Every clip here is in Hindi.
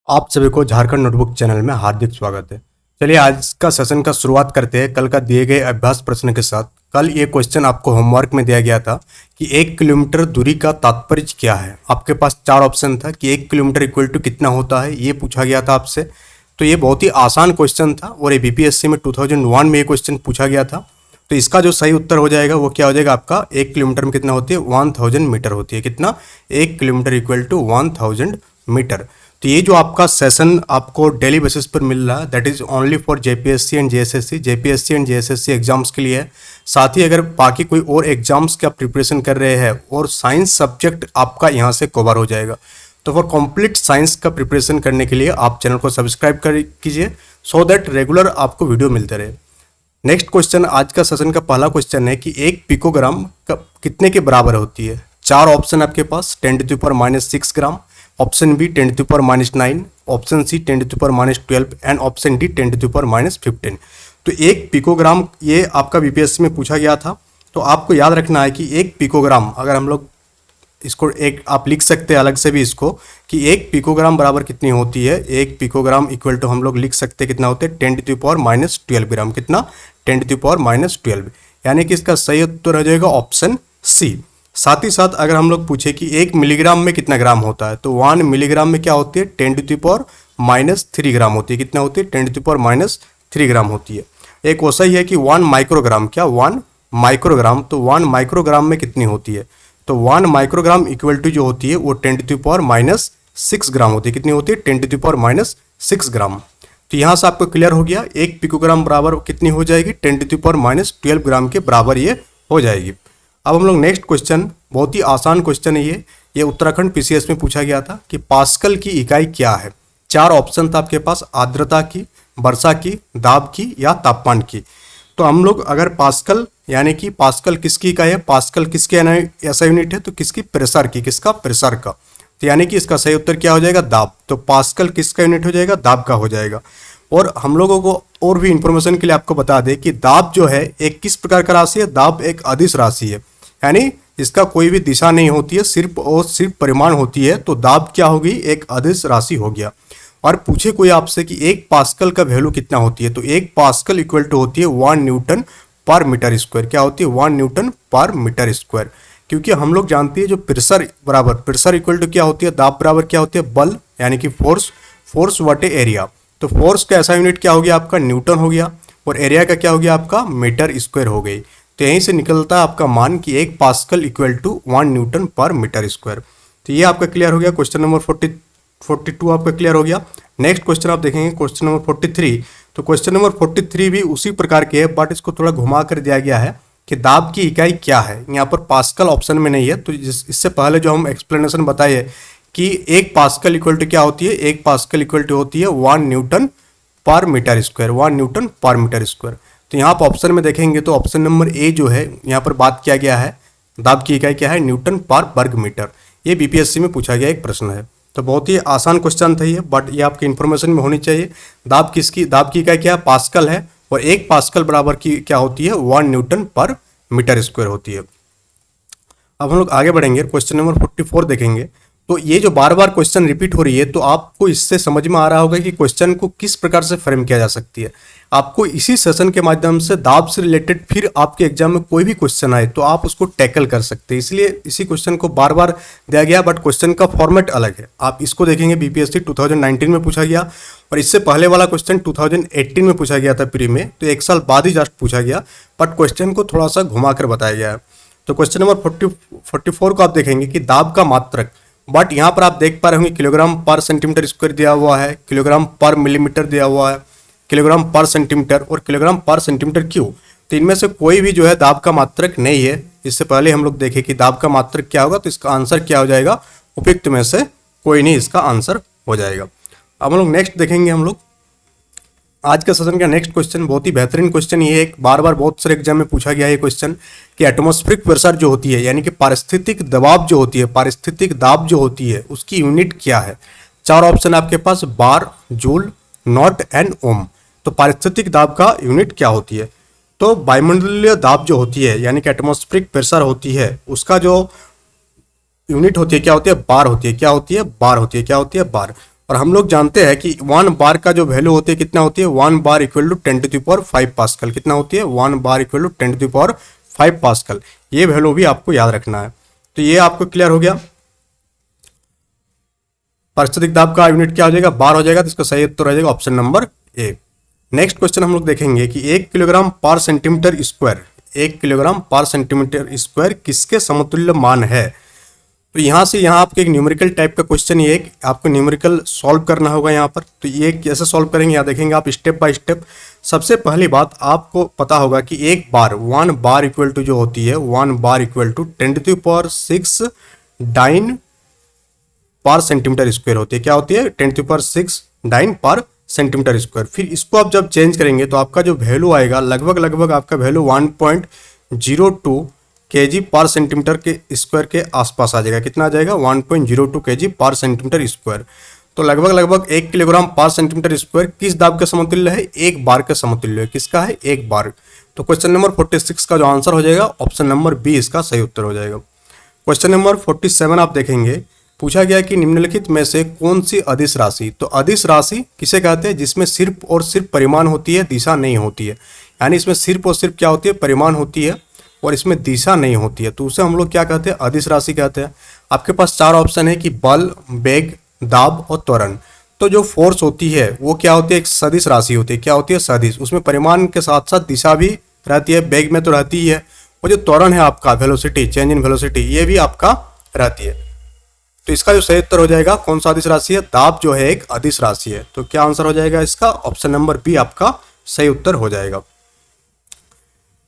आप सभी को झारखंड नोटबुक चैनल में हार्दिक स्वागत है। चलिए आज का सेशन का शुरुआत करते हैं कल का दिए गए अभ्यास प्रश्न के साथ। कल ये क्वेश्चन आपको होमवर्क में दिया गया था कि 1 किलोमीटर दूरी का तात्पर्य क्या है। आपके पास 4 ऑप्शन था कि 1 किलोमीटर इक्वल टू कितना होता है, ये पूछा गया था आपसे। तो ये बहुत ही आसान क्वेश्चन था और ये बीपीएससी में 2001 में ये क्वेश्चन पूछा गया था। तो इसका जो सही उत्तर हो जाएगा वो क्या हो जाएगा, आपका 1 किलोमीटर में कितना होती है, 1000 मीटर होती है। कितना, 1 किलोमीटर इक्वल टू 1000 मीटर। तो ये जो आपका सेशन आपको डेली बेसिस पर मिल रहा है that is only for JPSC and JSSC exams के लिए है। साथ ही अगर बाकी कोई और एग्जाम्स का प्रिपरेशन कर रहे हैं और साइंस सब्जेक्ट आपका यहाँ से कवर हो जाएगा। तो फॉर कंप्लीट साइंस का प्रिपरेशन करने के लिए आप चैनल को सब्सक्राइब कर कीजिए सो दैट रेगुलर आपको वीडियो मिलते रहे। नेक्स्ट क्वेश्चन, आज का सेशन का पहला क्वेश्चन है कि 1 पिकोग्राम कितने के बराबर होती है। 4 ऑप्शन आपके पास, 10⁻⁻6 gram, option B 10⁻⁹, option C 10⁻12 and option D 10⁻15। तो 1 पिकोग्राम ये आपका बीपीएससी में पूछा गया था। तो आपको याद रखना है कि 1 पिकोग्राम, अगर हम लोग इसको एक आप लिख सकते हैं अलग से भी इसको कि 1 पिकोग्राम बराबर कितनी होती है। 1 पिकोग्राम इक्वल टू हम लोग लिख सकते हैं कितना होते हैं, 10⁻12 ग्राम। कितना, 10⁻12, यानी कि इसका सही उत्तर हो जाएगा ऑप्शन सी। साथ ही साथ अगर हम लोग पूछे कि 1 मिलीग्राम में कितना ग्राम होता है, तो 1 मिलीग्राम में क्या होती है, 10⁻³ ग्राम होती है। कितना होती है, 10⁻³ ग्राम होती है। एक वैसा ही है कि 1 माइक्रोग्राम, क्या 1 माइक्रोग्राम, तो 1 माइक्रोग्राम में कितनी होती है, तो 1 माइक्रोग्राम इक्वल टू जो होती है वो 10⁻6 ग्राम होती है। कितनी होती है, 10⁻6 ग्राम। तो यहाँ से आपको क्लियर हो गया 1 पिकोग्राम बराबर कितनी हो जाएगी, 10⁻12 ग्राम के बराबर ये हो जाएगी। अब हम लोग नेक्स्ट क्वेश्चन, बहुत ही आसान क्वेश्चन है ये उत्तराखंड पीसीएस में पूछा गया था कि पास्कल की इकाई क्या है। 4 ऑप्शन था आपके पास, आर्द्रता की, वर्षा की, दाब की या तापमान की। तो हम लोग अगर पास्कल, यानी कि पास्कल किसकी इकाई है, पास्कल किसके ऐसा यूनिट है, तो किसकी, प्रेशर की, किसका, प्रेशर का। तो यानी कि इसका सही उत्तर क्या हो जाएगा, दाब। तो पास्कल किसका यूनिट हो जाएगा, दाब का हो जाएगा। और हम लोगों को और भी इंफॉर्मेशन के लिए आपको बता दें कि दाब जो है एक किस प्रकार का राशि है, दाब एक अदिश राशि है, यानी इसका कोई भी दिशा नहीं होती है, सिर्फ और सिर्फ परिमाण होती है। तो दाब क्या होगी, एक अदिश राशि हो गया। और पूछे कोई आपसे कि 1 पास्कल का वैल्यू कितना होती है, तो 1 पास्कल इक्वल टू होती है 1 न्यूटन पर मीटर स्क्वायर। क्या होती है, 1 न्यूटन पर मीटर स्क्वायर। क्योंकि हम लोग जानते हैं जो प्रेशर बराबर, प्रेशर इक्वल टू क्या होती है, दाब बराबर क्या होती है, बल, यानी कि फोर्स बटे एरिया। तो फोर्स का ऐसा यूनिट क्या हो गया आपका, न्यूटन हो गया, और एरिया का क्या हो गया आपका, मीटर स्क्वायर हो गई। तो यहीं से निकलता है आपका मान कि 1 पास्कल इक्वल टू 1 न्यूटन पर मीटर स्क्वायर। तो ये आपका क्लियर हो गया। क्वेश्चन नंबर 42 आपका क्लियर हो गया। नेक्स्ट क्वेश्चन आप देखेंगे क्वेश्चन नंबर 43। तो क्वेश्चन नंबर 43 भी उसी प्रकार के है, बट इसको थोड़ा घुमा कर दिया गया है कि दाब की इकाई क्या है। यहाँ पर पास्कल ऑप्शन में नहीं है। तो इससे पहले जो हम एक्सप्लेनेशन बताए कि 1 पास्कल इक्वल टू क्या होती है, 1 पास्कल इक्वल टू होती है 1 न्यूटन पर मीटर स्क्वायर, 1 न्यूटन पर मीटर स्क्वायर। तो यहाँ पर ऑप्शन में देखेंगे तो ऑप्शन नंबर ए जो है यहाँ पर बात किया गया है, दाब की इकाई क्या है, न्यूटन पर वर्ग मीटर। ये बीपीएससी में पूछा गया एक प्रश्न है। तो बहुत ही आसान क्वेश्चन था ये, बट ये आपकी इन्फॉर्मेशन में होनी चाहिए। दाब की इकाई क्या है, पास्कल है, और 1 पास्कल बराबर की क्या होती है, 1 न्यूटन पर मीटर स्क्वायर होती है। अब हम लोग आगे बढ़ेंगे, क्वेश्चन नंबर 44 देखेंगे। तो ये जो बार बार क्वेश्चन रिपीट हो रही है, तो आपको इससे समझ में आ रहा होगा कि क्वेश्चन को किस प्रकार से फ्रेम किया जा सकती है। आपको इसी सेशन के माध्यम से दाब से रिलेटेड फिर आपके एग्जाम में कोई भी क्वेश्चन आए तो आप उसको टैकल कर सकते हैं। इसलिए इसी क्वेश्चन को बार बार दिया गया, बट क्वेश्चन का फॉर्मेट अलग है। आप इसको देखेंगे बीपीएससी 2019 में पूछा गया, और इससे पहले वाला क्वेश्चन 2018 में पूछा गया था प्री में, तो 1 साल बाद ही जस्ट पूछा गया, बट क्वेश्चन को थोड़ा सा घुमा कर बताया गया है। तो क्वेश्चन नंबर 44 को आप देखेंगे कि दाब का मात्रक, बट यहाँ पर आप देख पा रहे होंगे किलोग्राम पर सेंटीमीटर स्क्वायर दिया हुआ है, किलोग्राम पर मिलीमीटर दिया हुआ है, किलोग्राम पर सेंटीमीटर और किलोग्राम पर सेंटीमीटर क्यूब। तो इनमें से कोई भी जो है दाब का मात्रक नहीं है। इससे पहले हम लोग देखें कि दाब का मात्रक क्या होगा, तो इसका आंसर क्या हो जाएगा, उपयुक्त में से कोई नहीं इसका आंसर हो जाएगा। अब हम लोग नेक्स्ट देखेंगे, हम लोग आज का सेशन का नेक्स्ट क्वेश्चन बहुत ही बेहतरीन क्वेश्चन ये एक बार बार बहुत सारे एग्जाम में पूछा गया है क्वेश्चन कि एटमॉस्फेरिक प्रेशर जो होती है, यानी कि पारिस्थितिक दबाव जो होती है, पारिस्थितिक दाब जो होती है, उसकी यूनिट क्या है। 4 ऑप्शन आपके पास, बार, जूल, नॉट एंड ओम। तो पारिस्थितिक दाब का यूनिट क्या होती है, तो वायुमंडलीय दाब जो होती है, यानी कि एटमॉस्फेरिक प्रेशर होती है, उसका जो यूनिट होती है क्या होती है, बार होती है। क्या होती है, बार होती है। क्या होती है, बार। और हम लोग जानते हैं कि 1 बार का जो वैल्यू होती है कितना होती है, 1 बार इक्वल टू 10⁵ पास्कल। कितना होती है, 1 बार इक्वल टू 10⁵ पास्कल। ये वैल्यू भी आपको याद रखना है। तो ये आपको क्लियर हो गया। पारिस्थितिक दाब का यूनिट क्या हो जाएगा, बार हो जाएगा। तो इसका सही उत्तर हो जाएगा option number A. Next question हम लोग देखेंगे कि 1 किलोग्राम पर सेंटीमीटर स्क्वायर, 1 किलोग्राम पर सेंटीमीटर स्क्वायर किसके समतुल्य मान है। तो यहाँ से यहाँ आपको एक न्यूमेरिकल टाइप का क्वेश्चन, ये एक आपको न्यूमेरिकल सॉल्व करना होगा यहाँ पर। तो ये कैसे सॉल्व करेंगे यहाँ देखेंगे आप स्टेप बाय स्टेप। सबसे पहली बात आपको पता होगा कि एक बार 1 बार इक्वल टू जो होती है 1 बार इक्वल टू 10⁶ डाइन पर सेंटीमीटर स्क्वायर होती है। क्या होती है, 10⁶ डाइन पर सेंटीमीटर स्क्वायर। फिर इसको आप जब चेंज करेंगे तो आपका जो वैल्यू आएगा लगभग आपका वैल्यू 1.02 kg पर सेंटीमीटर के स्क्वायर के आसपास आ जाएगा। कितना आ जाएगा, 1.02 kg पर सेंटीमीटर स्क्वायर। तो लगभग 1 किलोग्राम पर सेंटीमीटर स्क्वायर किस दाब के समतुल्य है, एक बार के समतुल्य है। किसका है, एक बार। तो क्वेश्चन नंबर 46 का जो आंसर हो जाएगा ऑप्शन नंबर बी इसका सही उत्तर हो जाएगा। क्वेश्चन नंबर 47 आप देखेंगे, पूछा गया कि निम्नलिखित में से कौन सी अदिश राशि। तो अदिश राशि किसे कहते हैं, जिसमें सिर्फ और सिर्फ परिमाण होती है, दिशा नहीं होती है। यानी इसमें सिर्फ और सिर्फ क्या होती है, परिमाण होती है और इसमें दिशा नहीं होती है। तो उसे हम लोग क्या कहते हैं, अदिश राशि कहते हैं। आपके पास 4 ऑप्शन है कि बल, वेग, दाब और त्वरण। तो जो फोर्स होती है वो क्या होती है, एक सदिश राशि होती है। क्या होती है, सदिश। उसमें परिमाण के साथ साथ दिशा भी रहती है, वेग में तो रहती ही है। और जो त्वरण है आपका, वेलोसिटी, चेंज इन वेलोसिटी, ये भी आपका रहती है। तो इसका जो सही उत्तर हो जाएगा कौन सा अदिश राशि है, दाब जो है एक अदिश राशि है। तो क्या आंसर हो जाएगा इसका, ऑप्शन नंबर बी आपका सही उत्तर हो जाएगा।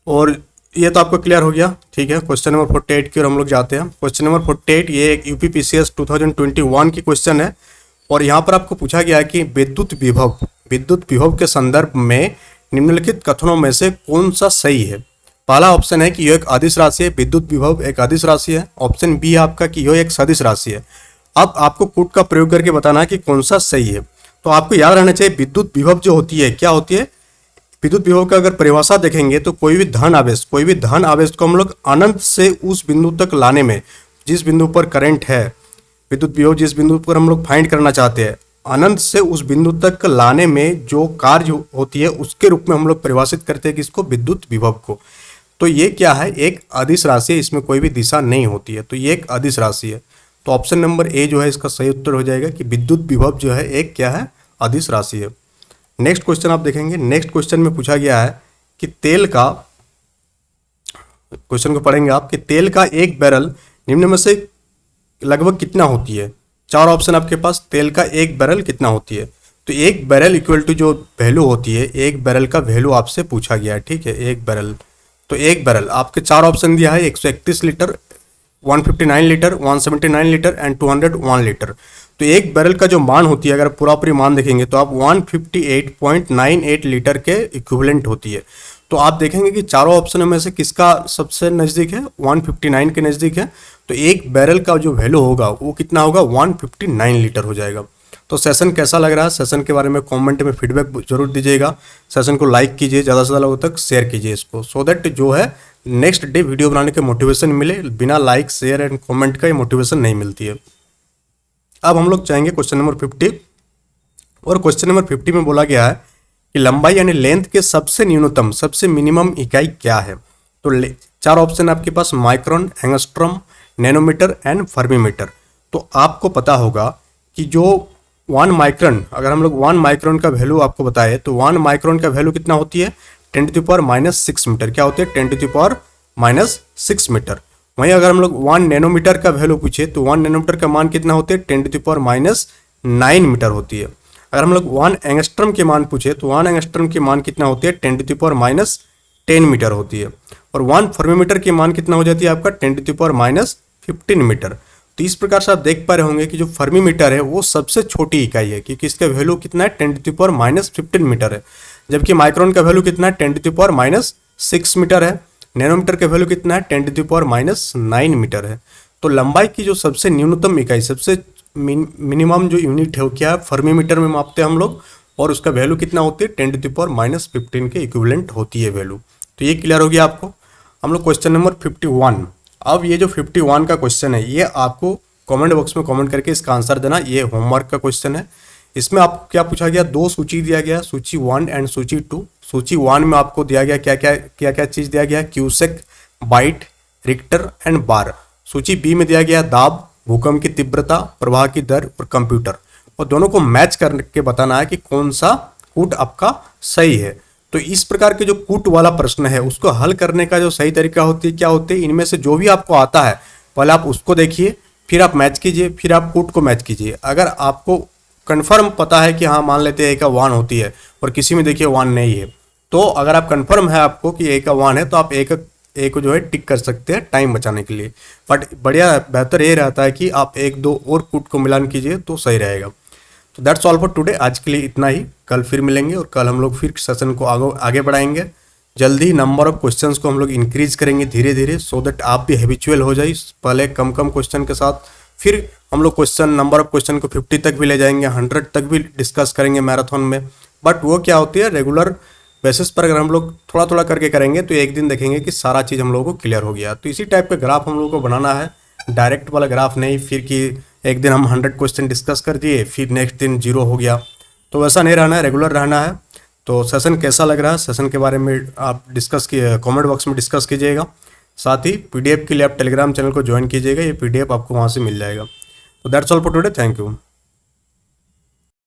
और ये तो आपको क्लियर हो गया, ठीक है। क्वेश्चन नंबर 48 की ओर हम लोग जाते हैं। क्वेश्चन नंबर 48 ये एक यूपीपीसीएस 2021 की क्वेश्चन है। और यहाँ पर आपको पूछा गया है कि विद्युत विभव के संदर्भ में निम्नलिखित कथनों में से कौन सा सही है। पहला ऑप्शन है कि यह एक अदिश राशि है, विद्युत विभव एक अदिश राशि है। ऑप्शन बी है आपका कि यह एक सदिश राशि है। अब आपको पुट का प्रयोग करके बताना है कि कौन सा सही है। तो आपको याद रहना चाहिए विद्युत विभव जो होती है क्या होती है, विद्युत विभव का अगर परिभाषा देखेंगे तो कोई भी धन आवेश को हम लोग अनंत से उस बिंदु तक लाने में, जिस बिंदु पर करंट है, विद्युत विभव जिस बिंदु पर हम लोग फाइंड करना चाहते हैं, अनंत से उस बिंदु तक लाने में जो कार्य होती है उसके रूप में हम लोग परिभाषित करते हैं कि इसको विद्युत विभव को। तो ये क्या है, एक अदिश राशि है, इसमें कोई भी दिशा नहीं होती है। तो ये एक अदिश राशि है। तो ऑप्शन नंबर ए जो है इसका सही उत्तर हो जाएगा कि विद्युत विभव जो है एक क्या है, अदिश राशि है। नेक्स्ट क्वेश्चन आप देखेंगे। नेक्स्ट क्वेश्चन में पूछा गया है कि तेल का, क्वेश्चन को पढ़ेंगे आप, कि तेल का एक बैरल निम्न में से लगभग कितना होती है। 4 ऑप्शन आपके पास, तेल का एक बैरल कितना होती है। तो एक बैरल इक्वल टू जो वैल्यू होती है, एक बैरल का वैल्यू आपसे पूछा गया है, ठीक है। एक बैरल, तो एक बैरल आपके 4 ऑप्शन दिया है, 131 litre, 159 litre, 179 litre and 201 litre. तो एक बैरल का जो मान होती है, अगर पूरी मान देखेंगे तो आप 158.98 लीटर के इक्विवेलेंट होती है। तो आप देखेंगे कि चारों ऑप्शनों में से किसका सबसे नज़दीक है, 159 के नज़दीक है। तो एक बैरल का जो वैल्यू होगा वो कितना होगा, 159 लीटर हो जाएगा। तो सेशन कैसा लग रहा है, सेशन के बारे में कमेंट में फीडबैक जरूर दीजिएगा। सेशन को लाइक कीजिए, ज़्यादा से ज़्यादा लोगों तक शेयर कीजिए इसको, सो दैट जो है नेक्स्ट डे वीडियो बनाने के मोटिवेशन मिले। बिना लाइक, शेयर एंड कमेंट का ये मोटिवेशन नहीं मिलती है। अब हम लोग चाहेंगे क्वेश्चन नंबर 50। और क्वेश्चन नंबर 50 में बोला गया है कि लंबाई यानी लेंथ के सबसे न्यूनतम, सबसे मिनिमम इकाई क्या है। तो 4 ऑप्शन आपके पास, micron, angstrom, nanometre and femtometre. तो आपको पता होगा कि जो 1 माइक्रोन, अगर हम लोग 1 माइक्रोन का वैल्यू आपको बताए तो 1 माइक्रोन का वैल्यू कितना होती है, 10⁻⁻6 मीटर। क्या होती है, 10⁻⁻6 मीटर। वहीं अगर हम लोग 1 नैनोमीटर का वैल्यू पूछे तो 1 नैनोमीटर का मान कितना होते हैं, 10⁻⁹ मीटर होती है। अगर हम लोग 1 एंगस्ट्रॉम के मान पूछे तो 1 एंगस्ट्रॉम के मान कितना होती है, 10⁻10 मीटर होती है। और 1 फर्मीमीटर की मान कितना हो जाती है आपका, 10⁻15 मीटर। तो इस प्रकार से आप देख पा रहे होंगे कि जो फर्मीमीटर है वो सबसे छोटी इकाई है, क्योंकि इसका वैल्यू कितना है, 10⁻15 मीटर है। जबकि माइक्रोन का वैल्यू कितना है, 10⁻6 मीटर है। नैनोमीटर का वैल्यू कितना है, 10⁻9 मीटर है। तो लंबाई की जो सबसे न्यूनतम इकाई, सबसे मिनिमम जो यूनिट है वो क्या है, फर्मीमीटर में मापते हैं हम लोग। और उसका वैल्यू कितना होती है, 10⁻15 के इक्विवेलेंट होती है वैल्यू। तो ये क्लियर हो गया आपको। हम लोग क्वेश्चन नंबर 51। अब ये जो 51 का क्वेश्चन है ये आपको कमेंट बॉक्स में कमेंट करके इसका आंसर देना। ये होमवर्क का क्वेश्चन है, इसमें आप क्या पूछा गया, दो सूची दिया गया, सूची 1 एंड सूची 2। सूची 1 में आपको दिया गया क्या क्या चीज़ दिया गया, क्यूसेक, बाइट, रिक्टर एंड बार। सूची बी में दिया गया दाब, भूकंप की तीव्रता, प्रवाह की दर और कंप्यूटर। और दोनों को मैच करके बताना है कि कौन सा कूट आपका सही है। तो इस प्रकार के जो कूट वाला प्रश्न है उसको हल करने का जो सही तरीका होती है क्या होती है, इनमें से जो भी आपको आता है पहले आप उसको देखिए, फिर आप मैच कीजिए, फिर आप कूट को मैच कीजिए। अगर आपको कंफर्म पता है कि हाँ मान लेते हैं ए का 1 होती है और किसी में देखिए 1 नहीं है, तो अगर आप कंफर्म है आपको कि ए का 1 है तो आप ए को जो है टिक कर सकते हैं टाइम बचाने के लिए। बट बढ़िया बेहतर ये रहता है कि आप एक दो और कूट को मिलान कीजिए तो सही रहेगा। तो दैट्स ऑल फॉर टुडे, आज के लिए इतना ही। कल फिर मिलेंगे और कल हम लोग फिर सेशन को आगे बढ़ाएंगे। जल्दी नंबर ऑफ क्वेश्चंस को हम लोग इंक्रीज करेंगे धीरे धीरे, सो दैट आप भी हैबिचुअल हो जाइए। पहले कम कम क्वेश्चन के साथ फिर हम लोग नंबर ऑफ क्वेश्चन को 50 तक भी ले जाएंगे, 100 तक भी डिस्कस करेंगे मैराथन में। बट वो क्या होती है, रेगुलर बेसिस पर अगर हम लोग थोड़ा थोड़ा करके करेंगे तो एक दिन देखेंगे कि सारा चीज़ हम लोगों को क्लियर हो गया। तो इसी टाइप का ग्राफ हम लोगों को बनाना है, डायरेक्ट वाला ग्राफ नहीं फिर कि एक दिन हम 100 क्वेश्चन डिस्कस कर दिए फिर नेक्स्ट दिन 0 हो गया। तो वैसा नहीं रहना है, रेगुलर रहना है। तो सेशन कैसा लग रहा है, सेशन के बारे में आप डिस्कस किए, कमेंट बॉक्स में डिस्कस कीजिएगा। साथ ही पीडीएफ के लिए आप टेलीग्राम चैनल को ज्वाइन कीजिएगा, ये पीडीएफ आपको वहाँ से मिल जाएगा। तो that's all for today, thank you.